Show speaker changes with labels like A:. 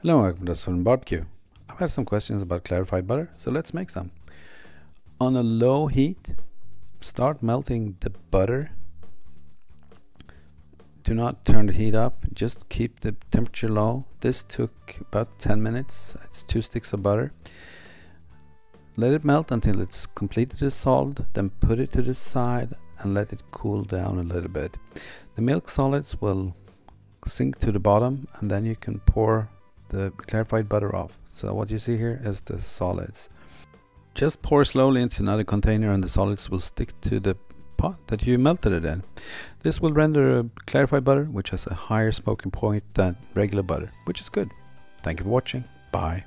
A: Hello, welcome to Swim Barbecue. I've had some questions about clarified butter, so let's make some. On a low heat, start melting the butter. Do not turn the heat up, just keep the temperature low. This took about 10 minutes. It's 2 sticks of butter. Let it melt until it's completely dissolved, then put it to the side and let it cool down a little bit. The milk solids will sink to the bottom, and then you can pour the clarified butter off. So what you see here is the solids. Just pour slowly into another container and the solids will stick to the pot that you melted it in. This will render a clarified butter which has a higher smoking point than regular butter, which is good. Thank you for watching. Bye.